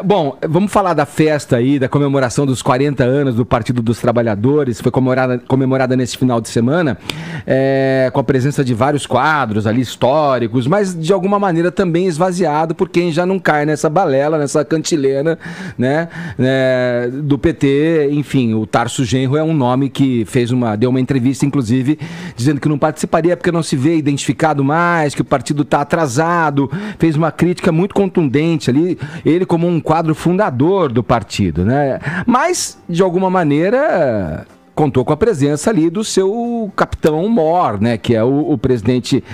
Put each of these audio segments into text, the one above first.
Bom, vamos falar da festa aí, da comemoração dos 40 anos do Partido dos Trabalhadores, foi comemorada nesse final de semana, com a presença de vários quadros ali históricos, mas de alguma maneira também esvaziado por quem já não cai nessa balela, nessa cantilena, né, do PT. Enfim, o Tarso Genro é um nome que deu uma entrevista, inclusive, dizendo que não participaria porque não se vê identificado mais, que o partido está atrasado, fez uma crítica muito contundente ali, ele como um quadro fundador do partido, né? Mas, de alguma maneira, contou com a presença ali do seu capitão Mor, né? Que é o presidente,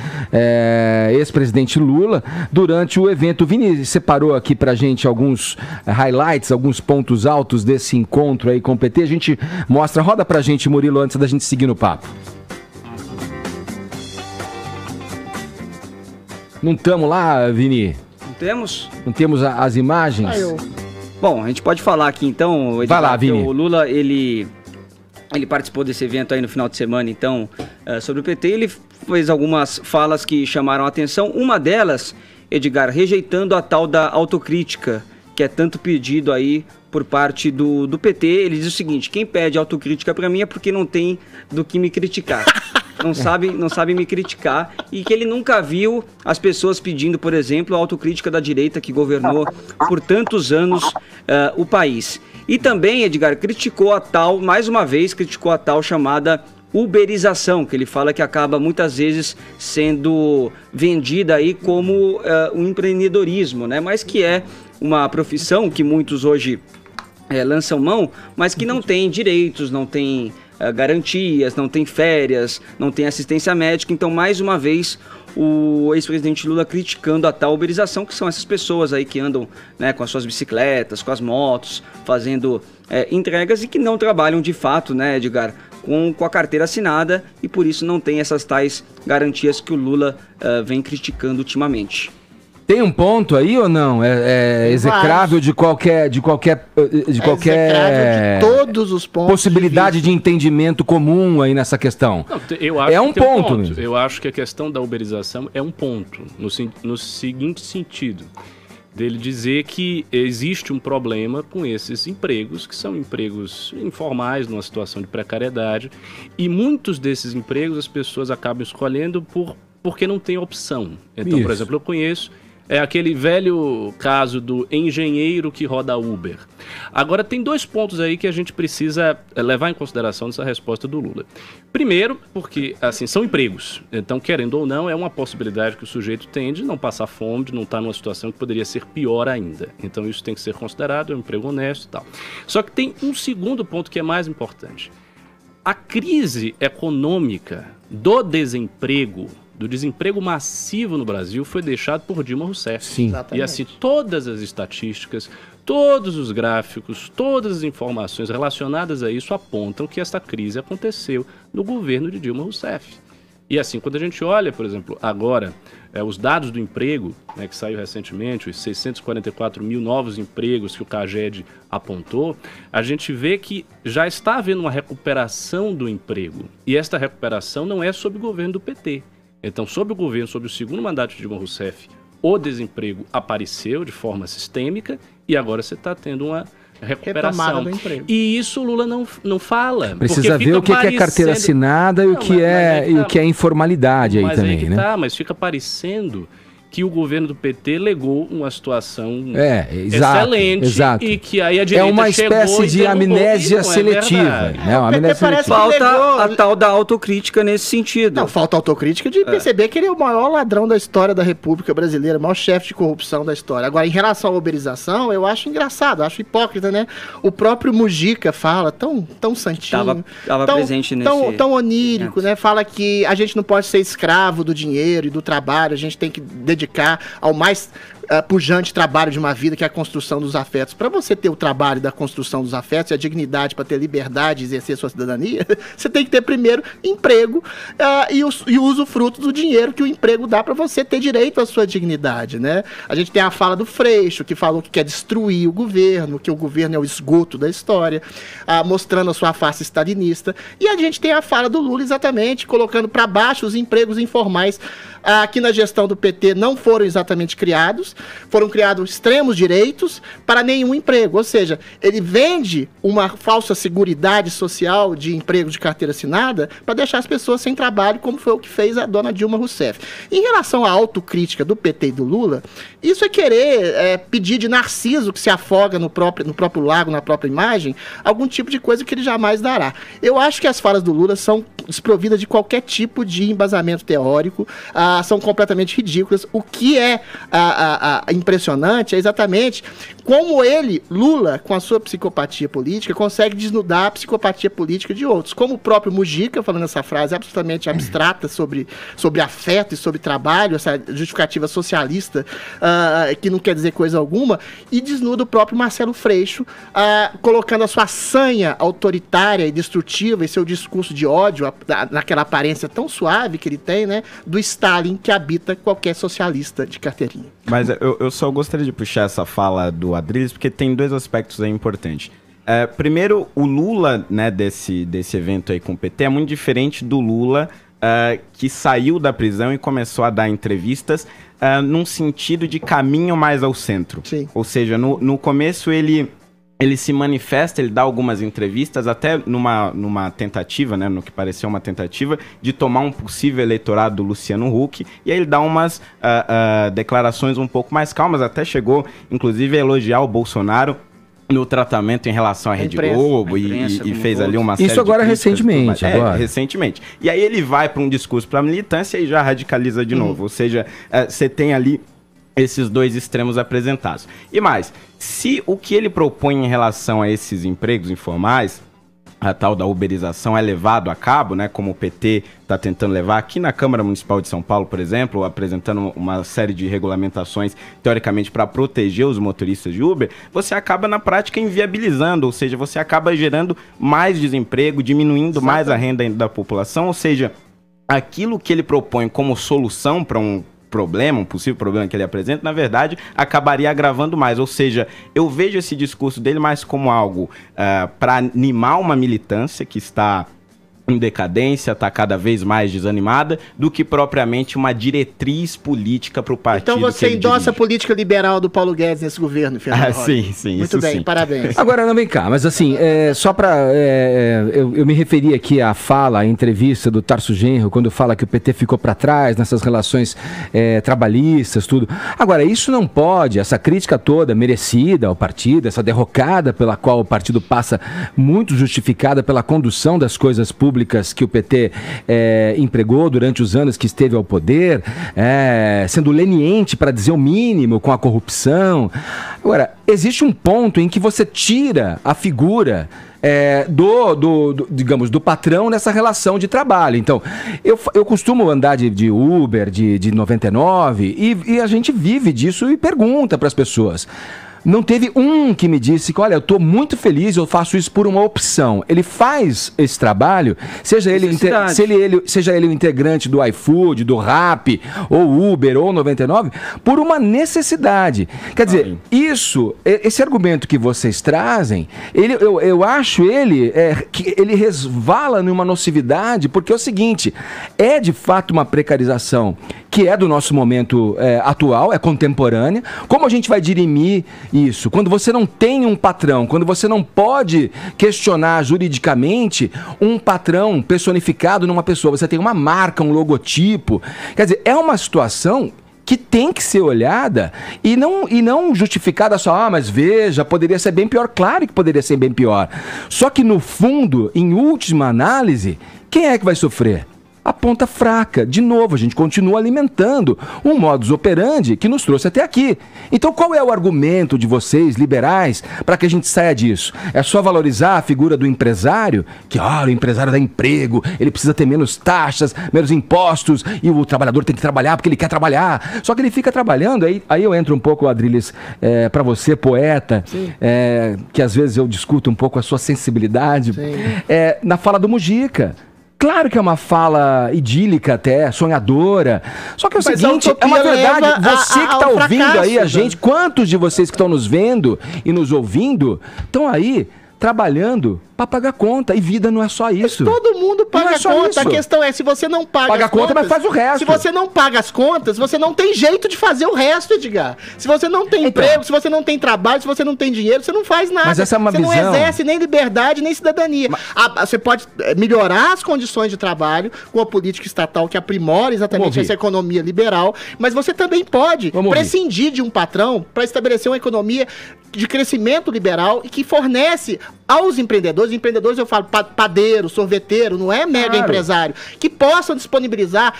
ex-presidente Lula, durante o evento. O Vini separou aqui pra gente alguns highlights, alguns pontos altos desse encontro aí com o PT. A gente mostra, roda pra gente, Murilo, antes da gente seguir no papo. Não estamos lá, Vini? Não temos as imagens? Bom, a gente pode falar aqui então, vai lá, Vini. O Lula, ele participou desse evento aí no final de semana, então, sobre o PT. Ele fez algumas falas que chamaram a atenção. Uma delas, Edgar, rejeitando a tal da autocrítica, que é tanto pedido aí por parte do PT. Ele diz o seguinte: quem pede autocrítica pra mim é porque não tem do que me criticar. Não sabe me criticar, e que ele nunca viu as pessoas pedindo, por exemplo, a autocrítica da direita que governou por tantos anos o país. E também, Edgar, mais uma vez, criticou a tal chamada uberização, que ele fala que acaba muitas vezes sendo vendida aí como um empreendedorismo, né? Mas que é uma profissão que muitos hoje lançam mão, mas que não tem direitos, não tem garantias, não tem férias, não tem assistência médica. Então, mais uma vez, o ex-presidente Lula criticando a tal uberização, que são essas pessoas aí que andam, né, com as suas bicicletas, com as motos, fazendo entregas e que não trabalham de fato, né, Edgar, com a carteira assinada, e por isso não tem essas tais garantias que o Lula vem criticando ultimamente. Tem um ponto aí ou não? É execrável de qualquer de todos os pontos possibilidade de entendimento comum aí nessa questão. Não, eu acho um ponto. Eu acho que a questão da uberização é um ponto, no seguinte sentido, dele dizer que existe um problema com esses empregos, que são empregos informais, numa situação de precariedade, e muitos desses empregos as pessoas acabam escolhendo porque não tem opção. Então, por exemplo, eu conheço aquele velho caso do engenheiro que roda Uber. Agora, tem dois pontos aí que a gente precisa levar em consideração nessa resposta do Lula. Primeiro, porque, assim, são empregos. Então, querendo ou não, é uma possibilidade que o sujeito tem de não passar fome, de não estar numa situação que poderia ser pior ainda. Então, isso tem que ser considerado, é um emprego honesto e tal. Só que tem um segundo ponto que é mais importante. A crise econômica do desemprego massivo no Brasil foi deixado por Dilma Rousseff. Sim. E assim, todas as estatísticas, todos os gráficos, todas as informações relacionadas a isso apontam que essa crise aconteceu no governo de Dilma Rousseff. E assim, quando a gente olha, por exemplo, agora, os dados do emprego, né, que saiu recentemente, os 644 mil novos empregos que o CAGED apontou, a gente vê que já está havendo uma recuperação do emprego. E esta recuperação não é sob o governo do PT. Então, sob o governo, sob o segundo mandato de Dilma Rousseff, o desemprego apareceu de forma sistêmica e agora você está tendo uma recuperação. Do emprego. E isso o Lula não fala. Precisa ver o que é carteira assinada e o que é informalidade aí também, né? Mas fica parecendo que o governo do PT legou uma situação excelente, e que aí a direita é uma espécie de amnésia seletiva. Falta a tal da autocrítica nesse sentido. Não, falta autocrítica de perceber que ele é o maior ladrão da história da República Brasileira, o maior chefe de corrupção da história. Agora, em relação à uberização, eu acho engraçado, acho hipócrita, né? O próprio Mujica fala, tão santinho, tava presente nesse... tão onírico, né? Fala que a gente não pode ser escravo do dinheiro e do trabalho, a gente tem que dedicar ao mais pujante trabalho de uma vida, que é a construção dos afetos. Para você ter o trabalho da construção dos afetos e a dignidade para ter liberdade de exercer sua cidadania, você tem que ter primeiro emprego e o usufruto do dinheiro que o emprego dá para você ter direito à sua dignidade, né? A gente tem a fala do Freixo, que falou que quer destruir o governo, que o governo é o esgoto da história, mostrando a sua face stalinista. E a gente tem a fala do Lula, exatamente, colocando para baixo os empregos informais que na gestão do PT não foram exatamente criados Foram criados extremos direitos para nenhum emprego. Ou seja, ele vende uma falsa seguridade social de emprego de carteira assinada para deixar as pessoas sem trabalho, como foi o que fez a dona Dilma Rousseff. Em relação à autocrítica do PT e do Lula, isso é querer pedir de Narciso, que se afoga no próprio lago, na própria imagem, algum tipo de coisa que ele jamais dará. Eu acho que as falas do Lula são desprovidas de qualquer tipo de embasamento teórico, são completamente ridículas. O que é impressionante é exatamente como ele, Lula, com a sua psicopatia política, consegue desnudar a psicopatia política de outros. Como o próprio Mujica, falando essa frase absolutamente abstrata sobre afeto e sobre trabalho, essa justificativa socialista, que não quer dizer coisa alguma, e desnuda o próprio Marcelo Freixo, colocando a sua sanha autoritária e destrutiva e seu discurso de ódio, naquela aparência tão suave que ele tem, né, do Stalin que habita qualquer socialista de carteirinha. Mas eu só gostaria de puxar essa fala do Adriles, porque tem dois aspectos aí importantes. Primeiro, o Lula, né, desse evento aí com o PT é muito diferente do Lula que saiu da prisão e começou a dar entrevistas num sentido de caminho mais ao centro. Sim. Ou seja, no começo ele se manifesta, ele dá algumas entrevistas, até numa tentativa, né, no que pareceu uma tentativa, de tomar um possível eleitorado do Luciano Huck, e aí ele dá umas declarações um pouco mais calmas, até chegou, inclusive, a elogiar o Bolsonaro no tratamento em relação à Rede Globo e fez ali uma série isso agora de recentemente. Recentemente. E aí ele vai para um discurso para a militância e já radicaliza de novo. Ou seja, você tem ali esses dois extremos apresentados. E mais, se o que ele propõe em relação a esses empregos informais, a tal da uberização, é levado a cabo, né, como o PT está tentando levar aqui na Câmara Municipal de São Paulo, por exemplo, apresentando uma série de regulamentações, teoricamente, para proteger os motoristas de Uber, você acaba, na prática, inviabilizando, ou seja, você acaba gerando mais desemprego, diminuindo mais a renda da população, ou seja, aquilo que ele propõe como solução para um possível problema que ele apresenta, na verdade, acabaria agravando mais. Ou seja, eu vejo esse discurso dele mais como algo para animar uma militância que está em decadência, está cada vez mais desanimada, do que propriamente uma diretriz política para o partido. Então você endossa a política liberal do Paulo Guedes nesse governo, Fernando Rocha. Sim, muito bem, sim. Parabéns. Agora, não, vem cá, mas assim, só para... eu me referi aqui à fala, à entrevista do Tarso Genro, quando fala que o PT ficou para trás nessas relações trabalhistas, tudo. Agora, isso não pode, essa crítica toda merecida ao partido, essa derrocada pela qual o partido passa, muito justificada pela condução das coisas públicas que o PT empregou durante os anos que esteve ao poder, sendo leniente, para dizer o mínimo, com a corrupção. Agora, existe um ponto em que você tira a figura digamos, do patrão nessa relação de trabalho. Então, eu costumo andar de Uber, de 99, e a gente vive disso e pergunta para as pessoas. Não teve um que me disse que, olha, eu estou muito feliz, eu faço isso por uma opção. Ele faz esse trabalho, seja ele o integrante do iFood, do Rappi, ou Uber, ou 99, por uma necessidade. Quer dizer, esse argumento que vocês trazem, eu acho que ele resvala numa nocividade, porque é o seguinte, é de fato uma precarização que é do nosso momento atual, é contemporânea. Como a gente vai dirimir isso? Quando você não tem um patrão, quando você não pode questionar juridicamente um patrão personificado numa pessoa, você tem uma marca, um logotipo. Quer dizer, é uma situação que tem que ser olhada e não justificada só, mas veja, poderia ser bem pior. Claro que poderia ser bem pior. Só que no fundo, em última análise, quem é que vai sofrer? A ponta fraca. De novo, a gente continua alimentando um modus operandi que nos trouxe até aqui. Então, qual é o argumento de vocês, liberais, para que a gente saia disso? É só valorizar a figura do empresário? Que, o empresário dá emprego, ele precisa ter menos taxas, menos impostos, e o trabalhador tem que trabalhar porque ele quer trabalhar. Só que ele fica trabalhando, aí eu entro um pouco, Adriles, para você, poeta, que às vezes eu discuto um pouco a sua sensibilidade, na fala do Mujica. Claro que é uma fala idílica até, sonhadora. Só que é o seguinte, é uma verdade. Você que está ouvindo aí a gente, quantos de vocês que estão nos vendo e nos ouvindo estão aí trabalhando Pra pagar conta. E vida não é só isso. Todo mundo paga Não é só conta. isso. A questão é, se você não paga Paga as a conta, contas, mas faz o resto. Se você não paga as contas, você não tem jeito de fazer o resto, Edgar. Se você não tem Então. emprego, se você não tem trabalho, se você não tem dinheiro, você não faz nada. Mas essa é uma você visão. não exerce nem liberdade, nem cidadania. Você pode melhorar as condições de trabalho com a política estatal que aprimora exatamente essa economia liberal, mas você também pode prescindir de um patrão para estabelecer uma economia de crescimento liberal e que fornece aos empreendedores, eu falo padeiro, sorveteiro, não é mega empresário, que possam disponibilizar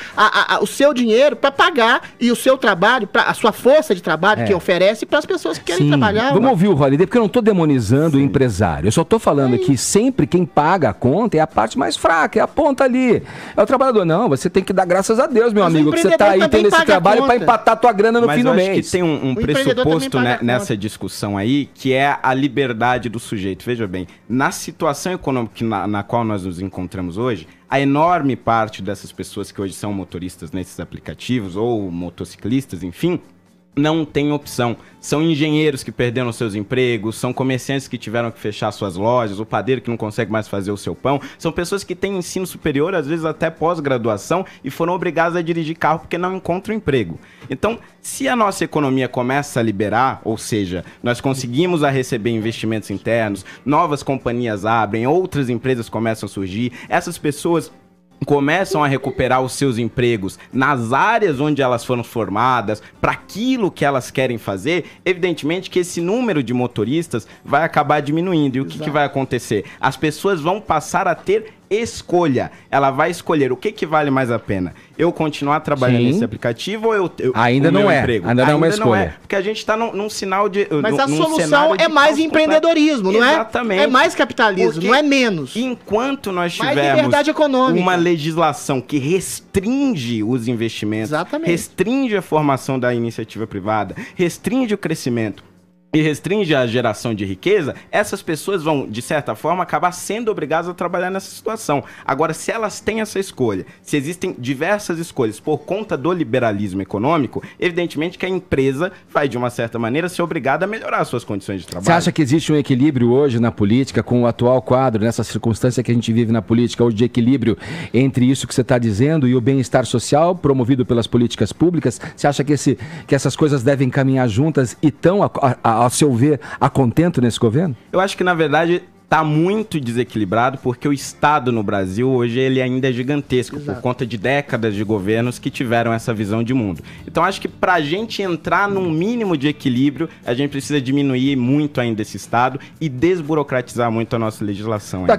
o seu dinheiro para pagar e o seu trabalho, a sua força de trabalho que oferece para as pessoas que querem trabalhar. Vamos ouvir o Holiday, porque eu não estou demonizando o empresário, eu só estou falando que sempre quem paga a conta é a parte mais fraca, é a ponta ali, é o trabalhador. Não, você tem que dar graças a Deus, meu amigo, que você está aí tendo esse trabalho para empatar a tua grana no fim do mês. Mas eu acho que tem um pressuposto nessa discussão aí, que é a liberdade do sujeito. Veja bem, na situação econômica na qual nós nos encontramos hoje, a enorme parte dessas pessoas que hoje são motoristas nesses aplicativos, ou motociclistas, enfim, não tem opção. São engenheiros que perderam seus empregos, são comerciantes que tiveram que fechar suas lojas, o padeiro que não consegue mais fazer o seu pão. São pessoas que têm ensino superior, às vezes até pós-graduação, e foram obrigadas a dirigir carro porque não encontram emprego. Então, se a nossa economia começa a liberar, ou seja, nós conseguimos a receber investimentos internos, novas companhias abrem, outras empresas começam a surgir, essas pessoas começam a recuperar os seus empregos nas áreas onde elas foram formadas, para aquilo que elas querem fazer, evidentemente que esse número de motoristas vai acabar diminuindo. E o que vai acontecer? As pessoas vão passar a ter escolha. Ela vai escolher o que vale mais a pena. Eu continuar trabalhando nesse aplicativo ou eu ainda não é. Emprego? Ainda não é uma escolha. Porque a gente está num sinal de... Mas a solução é mais empreendedorismo, não é? Exatamente. É mais capitalismo, não é menos. Enquanto nós tivermos liberdade econômica, uma legislação que restringe os investimentos, restringe a formação da iniciativa privada, restringe o crescimento e restringe a geração de riqueza, essas pessoas vão, de certa forma, acabar sendo obrigadas a trabalhar nessa situação. Agora, se elas têm essa escolha, se existem diversas escolhas por conta do liberalismo econômico, evidentemente que a empresa vai, de uma certa maneira, ser obrigada a melhorar as suas condições de trabalho. Você acha que existe um equilíbrio hoje na política, com o atual quadro, nessa circunstância que a gente vive na política, hoje de equilíbrio entre isso que você está dizendo e o bem-estar social promovido pelas políticas públicas? Você acha que essas coisas devem caminhar juntas e estão, ao seu ver, a contento nesse governo? Eu acho que, na verdade, está muito desequilibrado, porque o Estado no Brasil hoje ele ainda é gigantesco, por conta de décadas de governos que tiveram essa visão de mundo. Então acho que para a gente entrar num mínimo de equilíbrio, a gente precisa diminuir muito ainda esse Estado e desburocratizar muito a nossa legislação ainda.